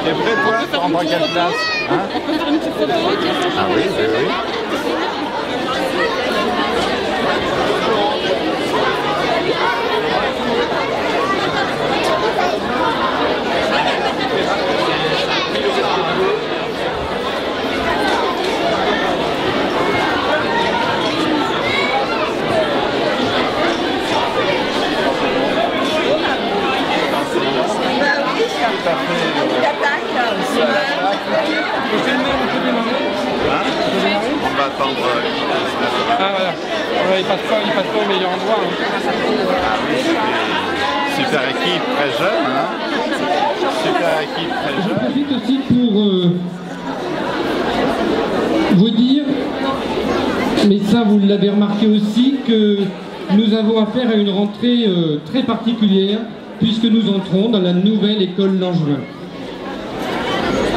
T'es prêt toi? Tu rentres à quelle place? Hein? On peut faire une petite photo? Ah oui, oui, oui. On va attendre. Ah voilà, il passe pas au meilleur endroit. Hein. Ah oui, super équipe, très jeune. Hein? Super équipe, très Je jeune. profite aussi pour vous dire, mais ça vous l'avez remarqué aussi, que nous avons affaire à une rentrée très particulière, puisque nous entrons dans la nouvelle école Langevin.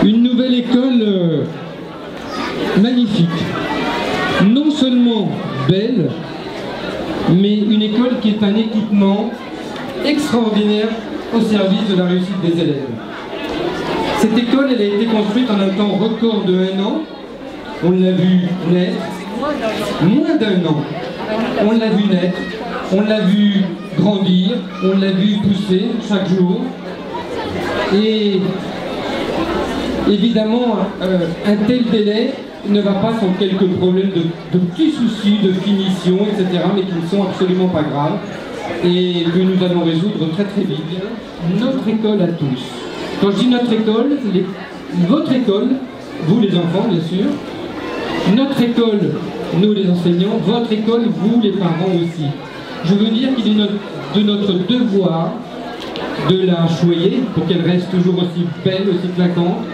Une nouvelle école magnifique, non seulement belle, mais une école qui est un équipement extraordinaire au service de la réussite des élèves. Cette école, elle a été construite en un temps record de 1 an. On l'a vu naître, moins d'1 an. On l'a vu naître, on l'a vu grandir, on l'a vu pousser chaque jour. Et évidemment, un tel délai ne va pas sans quelques problèmes de petits soucis, de finition, etc., mais qui ne sont absolument pas graves et que nous allons résoudre très très vite. Notre école à tous. Quand je dis notre école, votre école, vous les enfants bien sûr, notre école, nous les enseignants, votre école, vous les parents aussi. Je veux dire qu'il est de notre devoir de la choyer pour qu'elle reste toujours aussi belle, aussi claquante,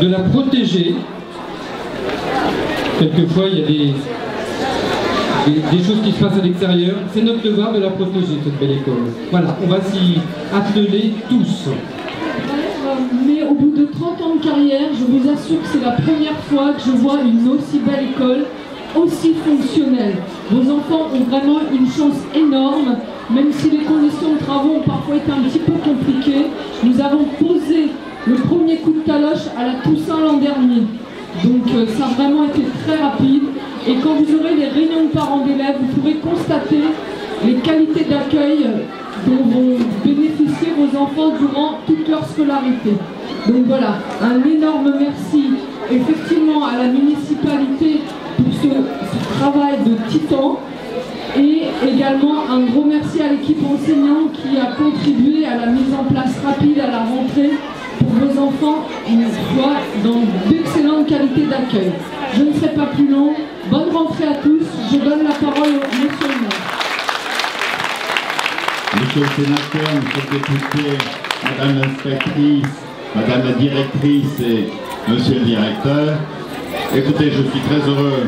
de la protéger. Quelquefois, il y a des choses qui se passent à l'extérieur. C'est notre devoir de la protéger, cette belle école. Voilà, on va s'y atteler tous. Mais au bout de 30 ans de carrière, je vous assure que c'est la première fois que je vois une aussi belle école, aussi fonctionnelle. Vos enfants ont vraiment une chance énorme, même si les conditions de travaux ont parfois été un petit peu compliquées. Nous avons posé le premier coup de taloche à la Toussaint l'an dernier. Donc ça a vraiment été très rapide. Et quand vous aurez les réunions de parents d'élèves, vous pourrez constater les qualités d'accueil dont vont bénéficier vos enfants durant toute leur scolarité. Donc voilà, un énorme merci effectivement à la municipalité pour ce travail de titan et également un gros merci à l'équipe enseignante qui a contribué à la mise en place rapide à la rentrée pour vos enfants soient dans d'excellentes qualités d'accueil. Je ne serai pas plus long. Bonne rentrée à tous. Je donne la parole au monsieur le maire. Monsieur le sénateur, monsieur le député, madame l'inspectrice, madame la directrice et monsieur le directeur, écoutez, je suis très heureux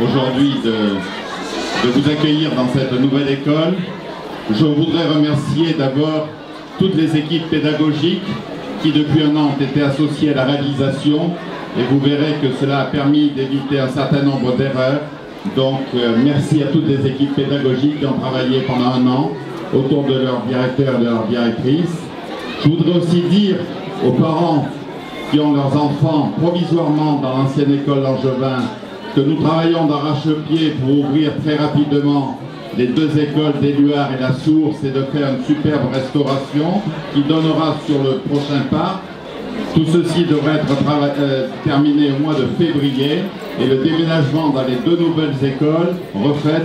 aujourd'hui de vous accueillir dans cette nouvelle école. Je voudrais remercier d'abord toutes les équipes pédagogiques qui depuis 1 an ont été associées à la réalisation et vous verrez que cela a permis d'éviter un certain nombre d'erreurs. Donc merci à toutes les équipes pédagogiques qui ont travaillé pendant 1 an autour de leur directeur et de leur directrice. Je voudrais aussi dire aux parents qui ont leurs enfants provisoirement dans l'ancienne école Langevin que nous travaillons d'arrache-pied pour ouvrir très rapidement les 2 écoles d'Éluard et la Source et de faire une superbe restauration qui donnera sur le prochain parc. Tout ceci devrait être terminé au mois de février et le déménagement dans les 2 nouvelles écoles,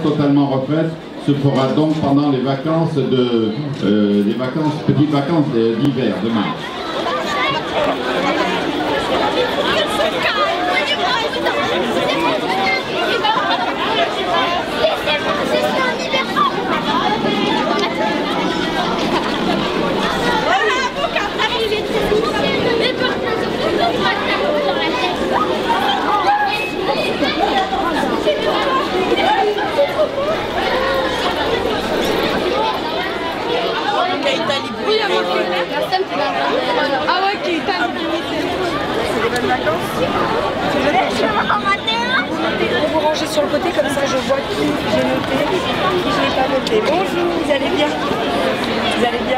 totalement refaites, se fera donc pendant les vacances petites vacances d'hiver de mars. Ah ouais, Keïtan. C'est des bonnes vacances. Je vais vous ranger sur le côté, comme ça je vois qui j'ai noté, qui je n'ai pas noté. Bonjour, vous allez bien? Vous allez bien?